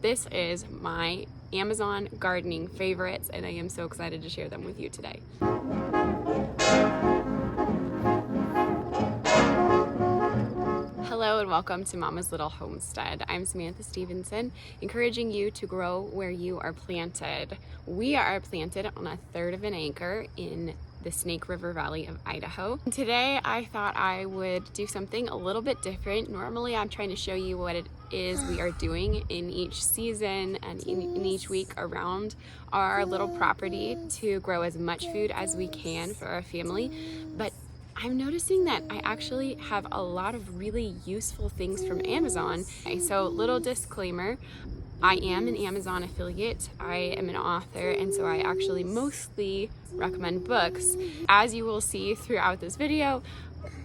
This is my Amazon gardening favorites, and I am so excited to share them with you today. Hello and welcome to Mama's Little Homestead. I'm Samantha Stevenson, encouraging you to grow where you are planted. We are planted on 1/3 of an acre in the Snake River Valley of Idaho. And today I thought I would do something a little bit different. Normally I'm trying to show you what it is we are doing in each season and in each week around our little property to grow as much food as we can for our family. But I'm noticing that I actually have a lot of really useful things from Amazon. Okay, so little disclaimer, I am an Amazon affiliate. I am an author, and so I actually mostly recommend books. As you will see throughout this video,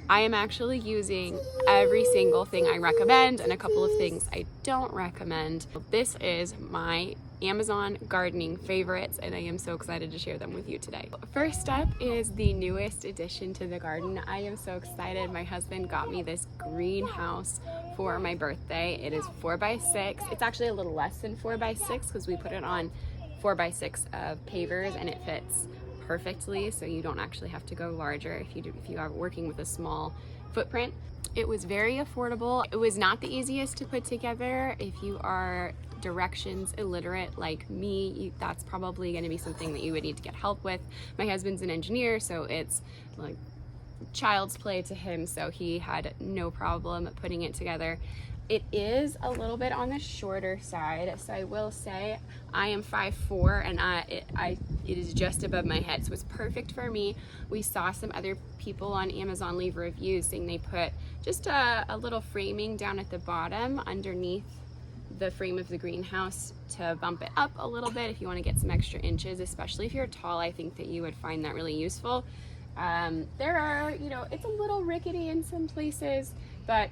I am actually using every single thing I recommend and a couple of things I don't recommend. This is my Amazon gardening favorites, and I am so excited to share them with you today. First up is the newest addition to the garden. I am so excited. My husband got me this greenhouse for my birthday. It is 4x6. It's actually a little less than 4x6 because we put it on 4x6 of pavers, and it fits perfectly, so you don't actually have to go larger if you are working with a small footprint. It was very affordable. It was not the easiest to put together. If you are directions illiterate like me, that's probably going to be something that you would need to get help with. My husband's an engineer, so it's like child's play to him, so he had no problem putting it together. It is a little bit on the shorter side, so I will say I am 5'4", and it is just above my head, so it's perfect for me. We saw some other people on Amazon leave reviews saying they put just a little framing down at the bottom underneath the frame of the greenhouse to bump it up a little bit if you want to get some extra inches, especially if you're tall. I think that you would find that really useful. There are, it's a little rickety in some places, but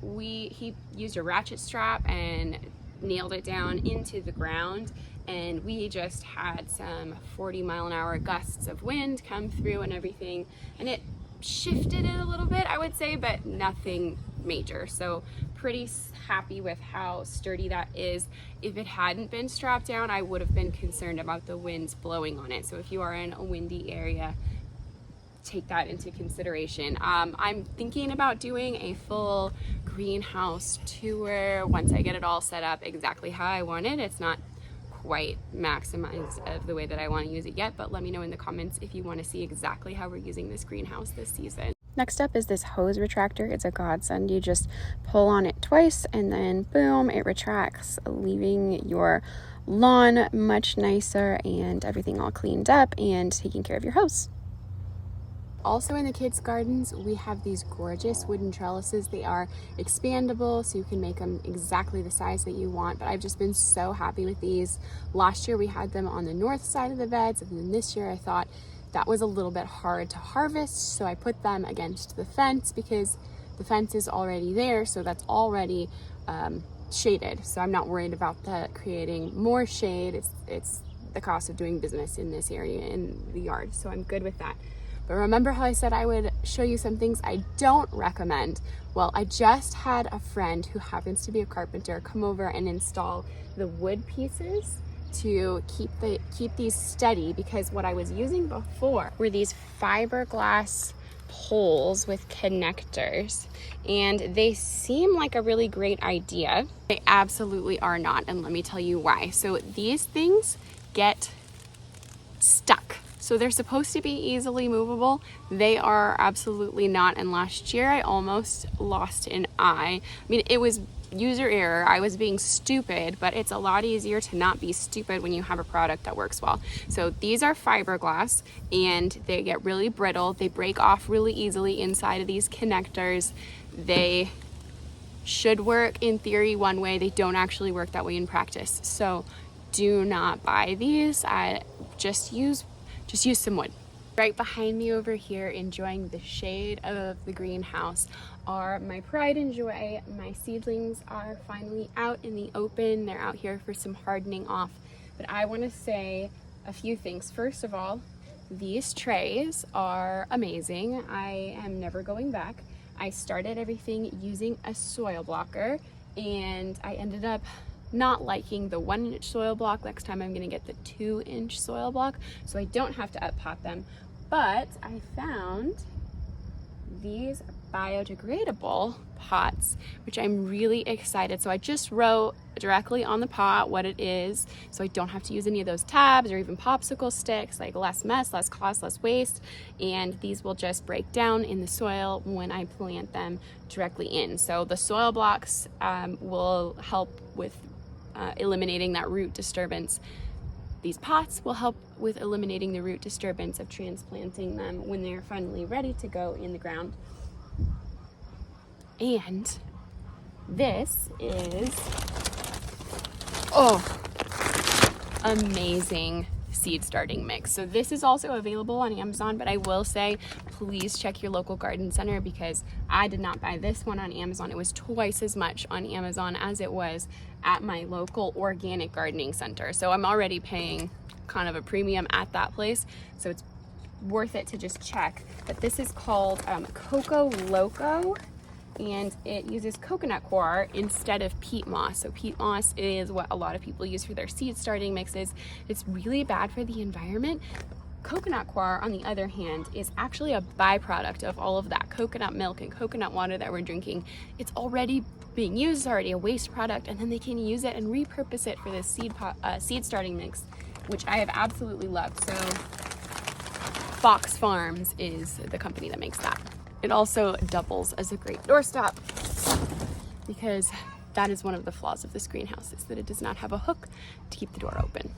he used a ratchet strap and nailed it down into the ground, and we just had some 40-mile-an-hour gusts of wind come through and everything, and it shifted it a little bit, I would say, but nothing major. So pretty happy with how sturdy that is. If it hadn't been strapped down, I would have been concerned about the winds blowing on it. So if you are in a windy area, take that into consideration. I'm thinking about doing a full greenhouse tour once I get it all set up exactly how I want it. It's not quite maximized of the way that I want to use it yet, but let me know in the comments if you want to see exactly how we're using this greenhouse this season. Next up is this hose retractor. It's a godsend. You just pull on it twice and then boom, it retracts, leaving your lawn much nicer and everything all cleaned up and taking care of your hose. Also in the kids' gardens, we have these gorgeous wooden trellises. They are expandable, so you can make them exactly the size that you want, but I've just been so happy with these. Last year we had them on the north side of the beds, and then this year I thought that was a little bit hard to harvest, so I put them against the fence because the fence is already there, so that's already shaded. So I'm not worried about that creating more shade. It's the cost of doing business in this area in the yard, so I'm good with that. But remember how I said I would show you some things I don't recommend? Well, I just had a friend who happens to be a carpenter come over and install the wood pieces to keep these steady, because what I was using before were these fiberglass poles with connectors, and they seem like a really great idea. They absolutely are not, and let me tell you why. So these things get stuck. So they're supposed to be easily movable. They are absolutely not, and last year I almost lost an eye. I mean, it was user error. I was being stupid, but it's a lot easier to not be stupid when you have a product that works well. So these are fiberglass, and they get really brittle. They break off really easily inside of these connectors. They should work in theory one way. They don't actually work that way in practice. So do not buy these. Just use some wood. Right behind me over here, enjoying the shade of the greenhouse, are my pride and joy. My seedlings are finally out in the open. They're out here for some hardening off. But I want to say a few things. First of all, these trays are amazing. I am never going back. I started everything using a soil blocker, and I ended up not liking the 1-inch soil block. Next time I'm gonna get the 2-inch soil block so I don't have to up pot them. But I found these biodegradable pots, which I'm really excited. So I just wrote directly on the pot what it is, so I don't have to use any of those tabs or even popsicle sticks, like less mess, less cost, less waste. And these will just break down in the soil when I plant them directly in. So the soil blocks will help with eliminating that root disturbance. These pots will help with eliminating the root disturbance of transplanting them when they're finally ready to go in the ground. And this is, amazing seed starting mix. So this is also available on Amazon, but I will say, please check your local garden center, because I did not buy this one on Amazon. It was twice as much on Amazon as it was at my local organic gardening center. So I'm already paying kind of a premium at that place. So it's worth it to just check. But this is called Coco Loco, and it uses coconut coir instead of peat moss. So peat moss is what a lot of people use for their seed starting mixes. It's really bad for the environment. Coconut coir, on the other hand, is actually a byproduct of all of that coconut milk and coconut water that we're drinking. It's already being used, it's already a waste product, and then they can use it and repurpose it for this seed starting mix, which I have absolutely loved. So Fox Farms is the company that makes that. It also doubles as a great doorstop, because that is one of the flaws of this greenhouse, is that it does not have a hook to keep the door open.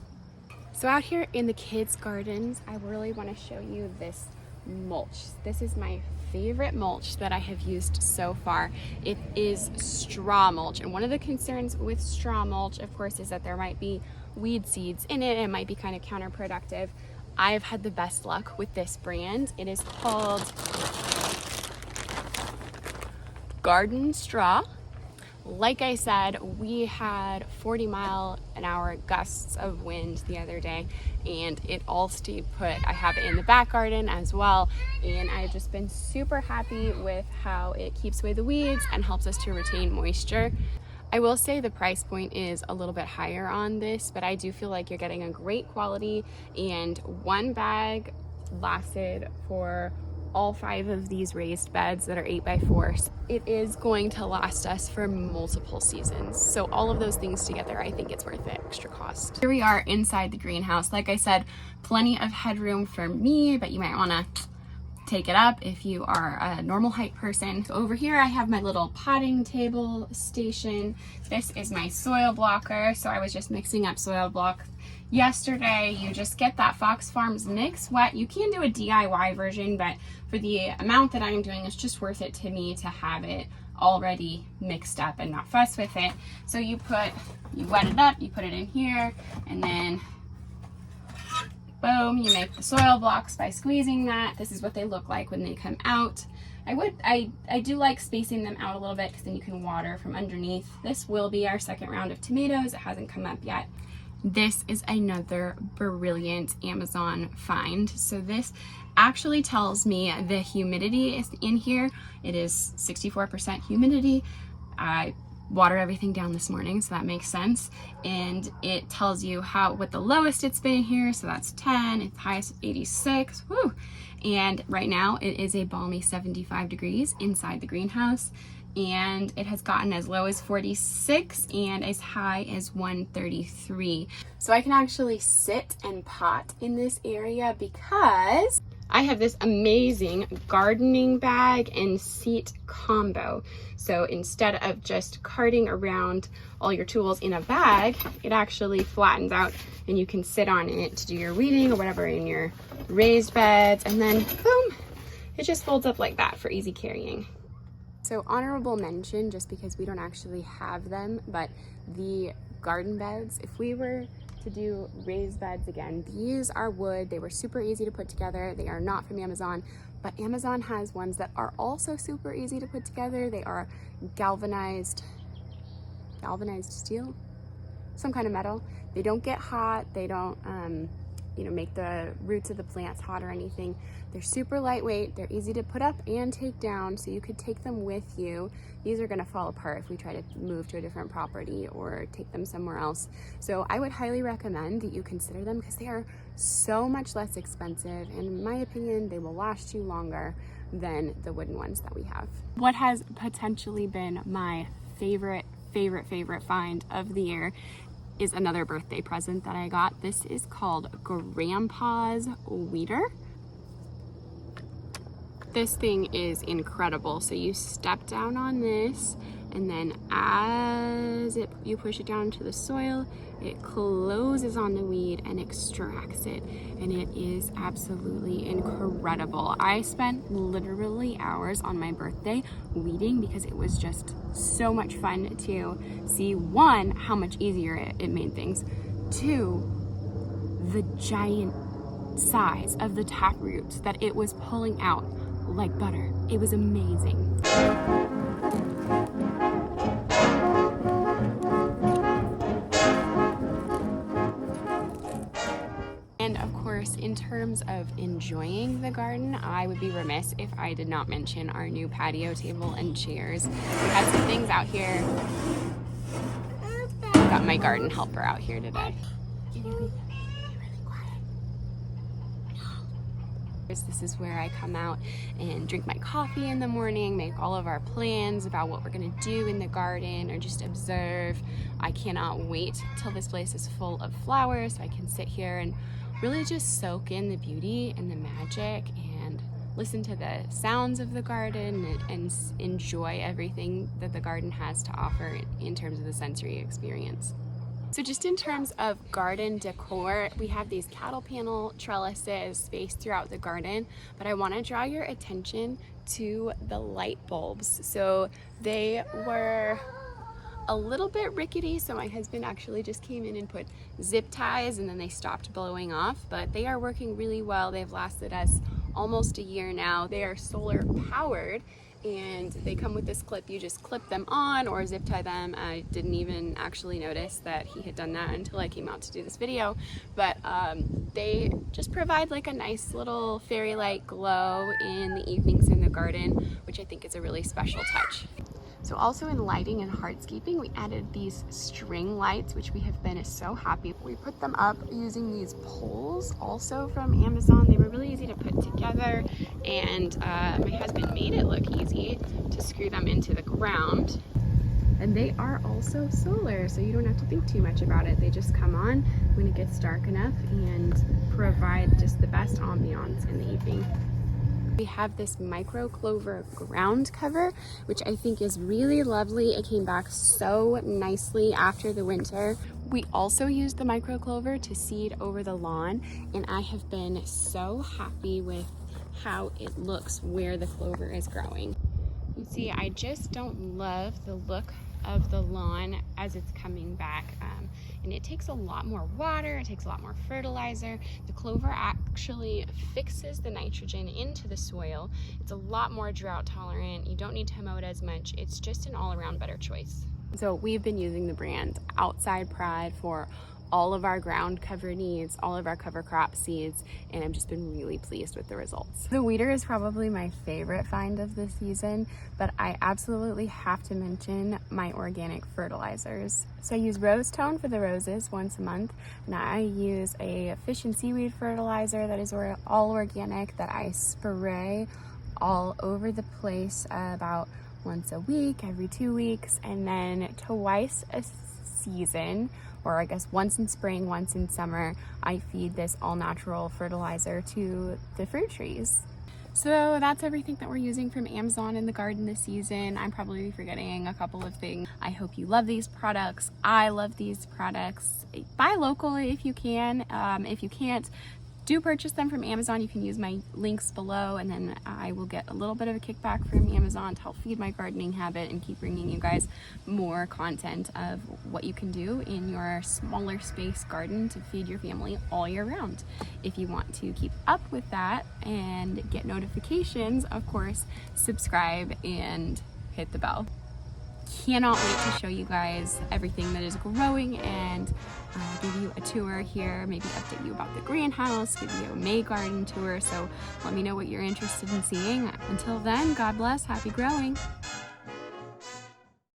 So out here in the kids' gardens, I really want to show you this mulch. This is my favorite mulch that I have used so far. It is straw mulch, and one of the concerns with straw mulch, of course, is that there might be weed seeds in it. It might be kind of counterproductive. I've had the best luck with this brand. It is called Garden Straw. Like I said, we had 40-mile-an-hour gusts of wind the other day, and it all stayed put. I have it in the back garden as well, and I've just been super happy with how it keeps away the weeds and helps us to retain moisture. I will say the price point is a little bit higher on this, but I do feel like you're getting a great quality, and one bag lasted for all 5 of these raised beds that are 8x4. It is going to last us for multiple seasons. So all of those things together, I think it's worth the extra cost. Here we are inside the greenhouse. Like I said, plenty of headroom for me, but you might want to take it up if you are a normal height person. So over here I have my little potting table station. This is my soil blocker. So I was just mixing up soil block yesterday. You just get that Fox Farms mix wet. You can do a DIY version, but for the amount that I'm doing, it's just worth it to me to have it already mixed up and not fuss with it. So you wet it up, you put it in here, and then boom, you make the soil blocks by squeezing that. This is what they look like when they come out. I do like spacing them out a little bit, because then you can water from underneath. This will be our second round of tomatoes. It hasn't come up yet. This is another brilliant Amazon find. So this actually tells me the humidity is in here. It is 64% humidity. I water everything down this morning, so that makes sense. And it tells you what the lowest it's been in here. So that's 10, its highest 86. Woo! And right now it is a balmy 75 degrees inside the greenhouse. And it has gotten as low as 46 and as high as 133. So I can actually sit and pot in this area because I have this amazing gardening bag and seat combo. So instead of just carting around all your tools in a bag, it actually flattens out and you can sit on it to do your weeding or whatever in your raised beds, and then boom, it just folds up like that for easy carrying. So honorable mention, just because we don't actually have them, but the garden beds, if we were to do raised beds again, these are wood. They were super easy to put together. They are not from Amazon, but Amazon has ones that are also super easy to put together. They are galvanized steel, some kind of metal. They don't get hot. They don't make the roots of the plants hot or anything. They're super lightweight, they're easy to put up and take down, so you could take them with you. These are gonna fall apart if we try to move to a different property or take them somewhere else. So I would highly recommend that you consider them because they are so much less expensive, and in my opinion, they will last you longer than the wooden ones that we have. What has potentially been my favorite find of the year is another birthday present that I got. This is called Grampa's Weeder. This thing is incredible. So you step down on this, and then as you push it down into the soil, it closes on the weed and extracts it, and it is absolutely incredible. I spent literally hours on my birthday weeding because it was just so much fun to see, one, how much easier it made things, two, the giant size of the tap roots that it was pulling out like butter. It was amazing. And of course, in terms of enjoying the garden, I would be remiss if I did not mention our new patio table and chairs. We had some things out here. I've got my garden helper out here today. This is where I come out and drink my coffee in the morning, make all of our plans about what we're gonna do in the garden, or just observe. I cannot wait till this place is full of flowers so I can sit here and really just soak in the beauty and the magic and listen to the sounds of the garden and enjoy everything that the garden has to offer in terms of the sensory experience. So just in terms of garden decor, we have these cattle panel trellises spaced throughout the garden, but I want to draw your attention to the light bulbs. So they were a little bit rickety, so my husband actually just came in and put zip ties, and then they stopped blowing off, but they are working really well. They've lasted us almost a year now. They are solar powered, and they come with this clip. You just clip them on or zip tie them. I didn't even actually notice that he had done that until I came out to do this video, but they just provide like a nice little fairy light glow in the evenings in the garden, which I think is a really special touch. So also in lighting and hardscaping, we added these string lights, which we have been so happy. We put them up using these poles also from Amazon. They were really easy to put together, and my husband made it look easy to screw them into the ground. And they are also solar, so you don't have to think too much about it. They just come on when it gets dark enough and provide just the best ambiance in the evening. We have this Microclover ground cover, which I think is really lovely. It came back so nicely after the winter. We also used the Microclover to seed over the lawn, and I have been so happy with how it looks where the clover is growing. You see, I just don't love the look of the lawn as it's coming back, and it takes a lot more water, it takes a lot more fertilizer. The clover actually fixes the nitrogen into the soil. It's a lot more drought tolerant. You don't need to mow it as much. It's just an all-around better choice. So we've been using the brand Outside Pride for all of our ground cover needs, all of our cover crop seeds, and I've just been really pleased with the results. The weeder is probably my favorite find of the season, but I absolutely have to mention my organic fertilizers. So I use Rose Tone for the roses once a month, and I use a fish and seaweed fertilizer that is all organic that I spray all over the place about once a week, every 2 weeks, and then twice a season, or I guess once in spring, once in summer, I feed this all-natural fertilizer to the fruit trees. So that's everything that we're using from Amazon in the garden this season. I'm probably forgetting a couple of things. I hope you love these products. I love these products. Buy locally if you can. If you can't, do purchase them from Amazon. You can use my links below, and then I will get a little bit of a kickback from Amazon to help feed my gardening habit and keep bringing you guys more content of what you can do in your smaller space garden to feed your family all year round. If you want to keep up with that and get notifications, of course, subscribe and hit the bell. cannot wait to show you guys everything that is growing and give you a tour here, maybe update you about the greenhouse, give you a May garden tour. So let me know what you're interested in seeing. Until then, God bless, happy growing.